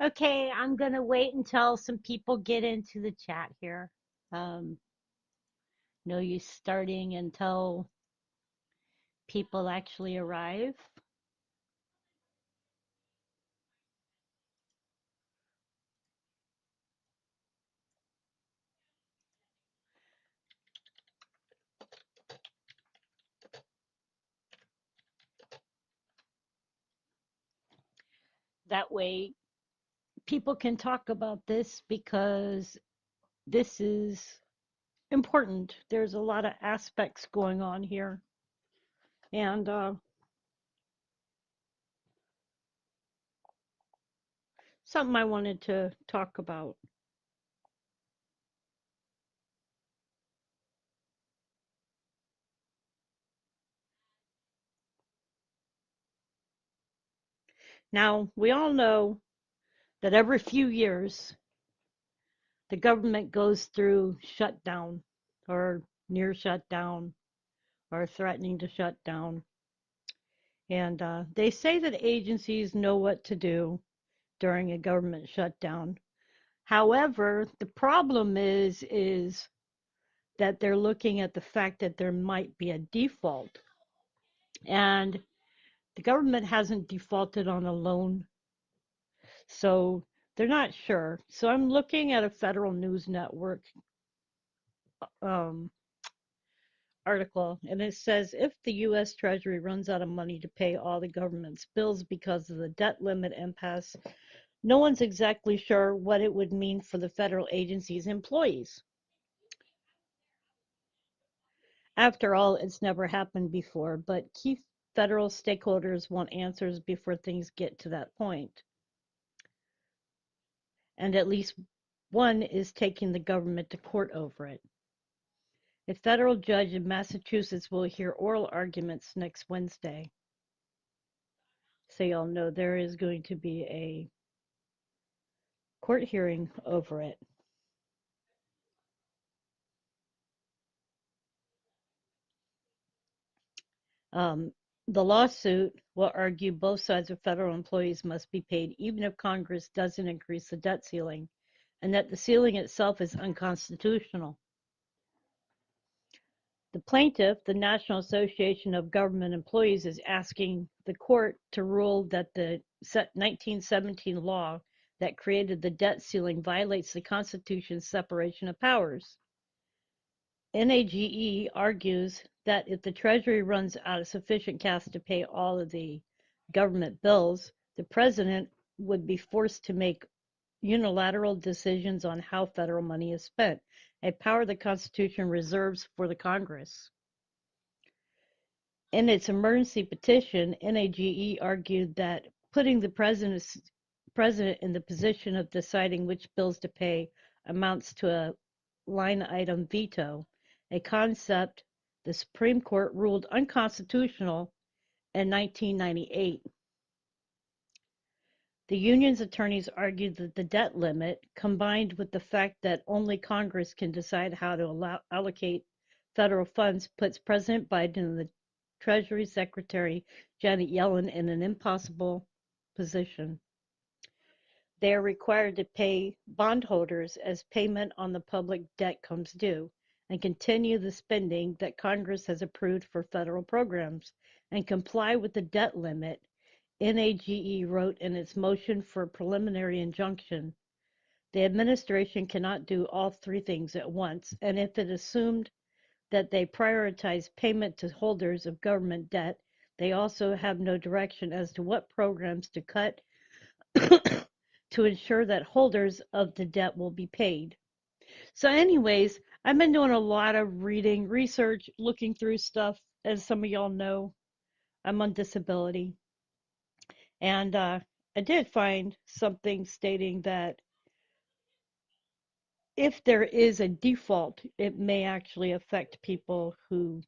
Okay, I'm gonna wait until some people get into the chat here. Um, no use starting until people actually arrive. That way, people can talk about this because this is important. There's a lot of aspects going on here, and something I wanted to talk about. Now, we all know that every few years, the government goes through shutdown or near shutdown or threatening to shut down. And they say that agencies know what to do during a government shutdown. However, the problem is that they're looking at the fact that there might be a default. And the government hasn't defaulted on a loan, so they're not sure. So I'm looking at a Federal News Network um, article, and it says if the U.S. Treasury runs out of money to pay all the government's bills because of the debt limit impasse, no one's exactly sure what it would mean for the federal agency's employees. After all, it's never happened before, but key federal stakeholders want answers before things get to that point. And at least one is taking the government to court over it. A federal judge in Massachusetts will hear oral arguments next Wednesday. So y'all know there is going to be a court hearing over it. Um, the lawsuit will argue both sides of federal employees must be paid even if Congress doesn't increase the debt ceiling, and that the ceiling itself is unconstitutional. The plaintiff, the National Association of Government Employees, is asking the court to rule that the 1917 law that created the debt ceiling violates the Constitution's separation of powers. NAGE argues that if the Treasury runs out of sufficient cash to pay all of the government bills, the president would be forced to make unilateral decisions on how federal money is spent, a power the Constitution reserves for the Congress. In its emergency petition, NAGE argued that putting the president in the position of deciding which bills to pay amounts to a line item veto, a concept the Supreme Court ruled unconstitutional in 1998. The union's attorneys argued that the debt limit, combined with the fact that only Congress can decide how to allocate federal funds, puts President Biden and the Treasury Secretary Janet Yellen in an impossible position. They are required to pay bondholders as payment on the public debt comes due and continue the spending that Congress has approved for federal programs and comply with the debt limit. NAGE wrote in its motion for preliminary injunction, the administration cannot do all three things at once, and if it assumed that they prioritize payment to holders of government debt, they also have no direction as to what programs to cut to ensure that holders of the debt will be paid. So, anyways, I've been doing a lot of reading, research, looking through stuff. As some of y'all know, I'm on disability. And I did find something stating that if there is a default, it may actually affect people who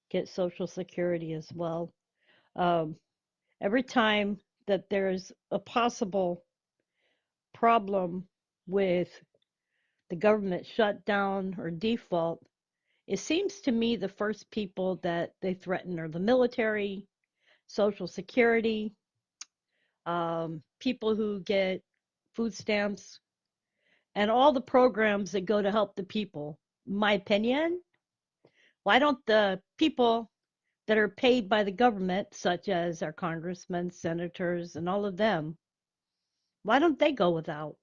get Social Security as well. Um, every time that there's a possible problem with the government shutdown or default, it seems to me the first people that they threaten are the military, Social Security, people who get food stamps, and all the programs that go to help the people. My opinion, why don't the people that are paid by the government, such as our congressmen, senators, and all of them, why don't they go without?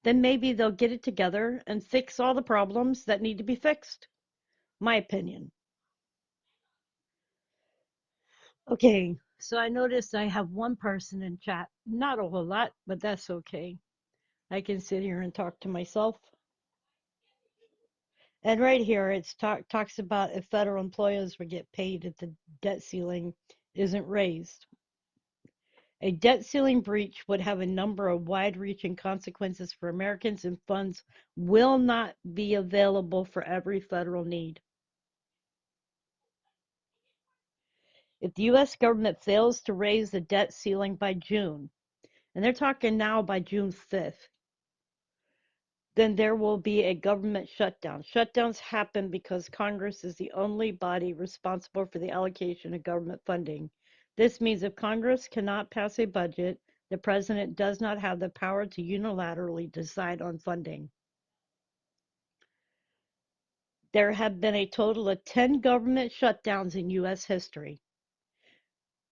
Then maybe they'll get it together and fix all the problems that need to be fixed. My opinion. Okay, so I noticed I have one person in chat. Not a whole lot, but that's okay. I can sit here and talk to myself. And right here, it talks about if federal employees would get paid if the debt ceiling isn't raised. A debt ceiling breach would have a number of wide-reaching consequences for Americans, and funds will not be available for every federal need. If the U.S. government fails to raise the debt ceiling by June, and they're talking now by June 5th, then there will be a government shutdown. Shutdowns happen because Congress is the only body responsible for the allocation of government funding. This means if Congress cannot pass a budget, the president does not have the power to unilaterally decide on funding. There have been a total of 10 government shutdowns in U.S. history,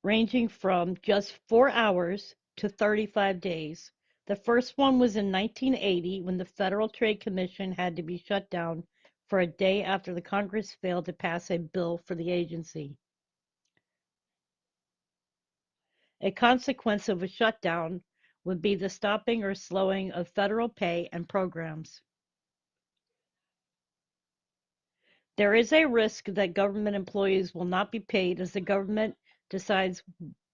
ranging from just 4 hours to 35 days. The first one was in 1980 when the Federal Trade Commission had to be shut down for a day after the Congress failed to pass a bill for the agency. A consequence of a shutdown would be the stopping or slowing of federal pay and programs. There is a risk that government employees will not be paid as the government decides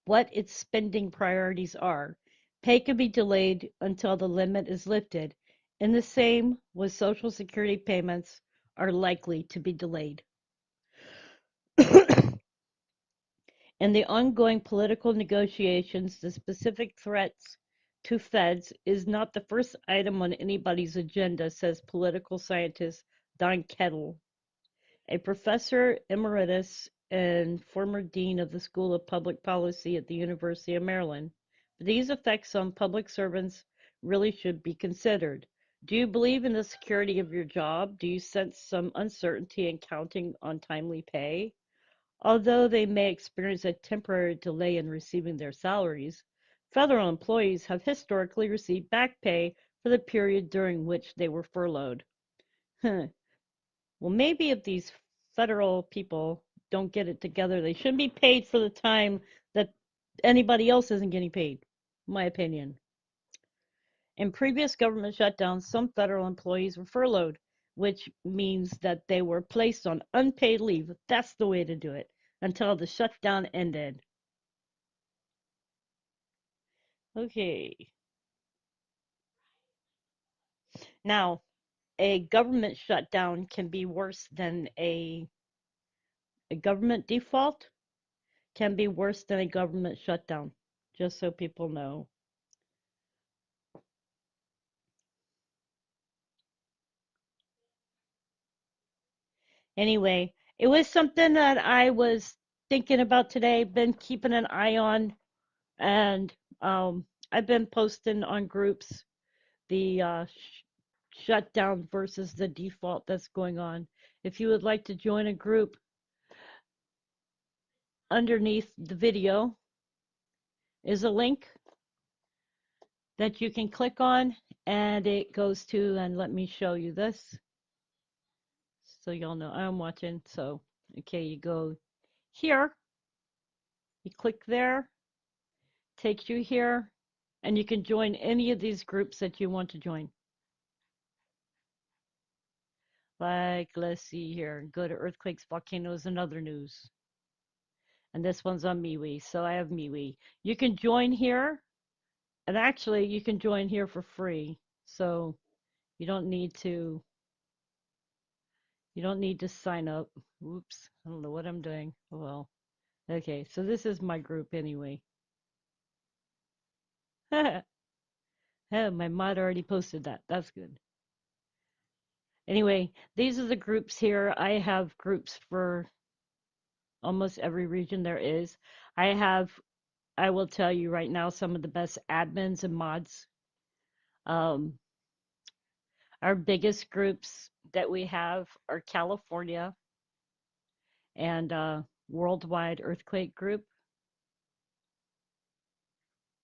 what its spending priorities are. Pay could be delayed until the limit is lifted, and the same with Social Security payments are likely to be delayed. In the ongoing political negotiations, the specific threats to feds is not the first item on anybody's agenda, says political scientist Don Kettle, a professor emeritus and former dean of the School of Public Policy at the University of Maryland. These effects on public servants really should be considered. Do you believe in the security of your job? Do you sense some uncertainty in counting on timely pay? Although they may experience a temporary delay in receiving their salaries, federal employees have historically received back pay for the period during which they were furloughed. Well, maybe if these federal people don't get it together, they shouldn't be paid for the time that anybody else isn't getting paid, my opinion. In previous government shutdowns, some federal employees were furloughed, which means that they were placed on unpaid leave. That's the way to do it until the shutdown ended. Okay. Now, a government shutdown can be worse than a government default can be worse than a government shutdown, just so people know. Anyway, it was something that I was thinking about today, been keeping an eye on, and I've been posting on groups the shutdown versus the default that's going on. If you would like to join a group, underneath the video is a link that you can click on, and it goes to, and let me show you this so y'all know I'm watching. So, okay, you go here, you click there, takes you here, and you can join any of these groups that you want to join. Like, let's see here, go to earthquakes, volcanoes, and other news. And this one's on MeWe, so I have MeWe. You can join here, and actually you can join here for free. So you don't need to sign up. Oops, I don't know what I'm doing. Oh, well, okay, so this is my group anyway. Oh, my mod already posted that. That's good. Anyway, these are the groups here. I have groups for almost every region there is. I have, I will tell you right now, some of the best admins and mods. Um, our biggest groups that we have are California and Worldwide Earthquake Group.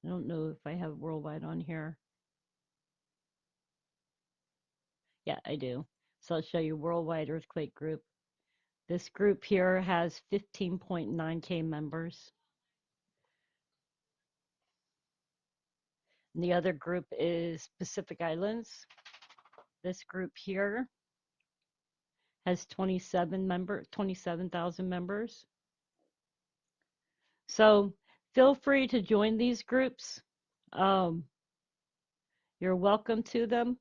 I don't know if I have Worldwide on here. Yeah, I do. So I'll show you Worldwide Earthquake Group. This group here has 15.9K members. And the other group is Pacific Islands. This group here has 27,000 members. So feel free to join these groups. Um, you're welcome to them.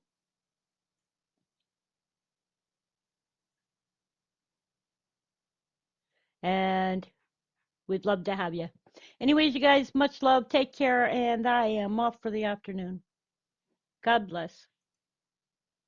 And we'd love to have you. Anyways, you guys, much love. Take care. And I am off for the afternoon. God bless.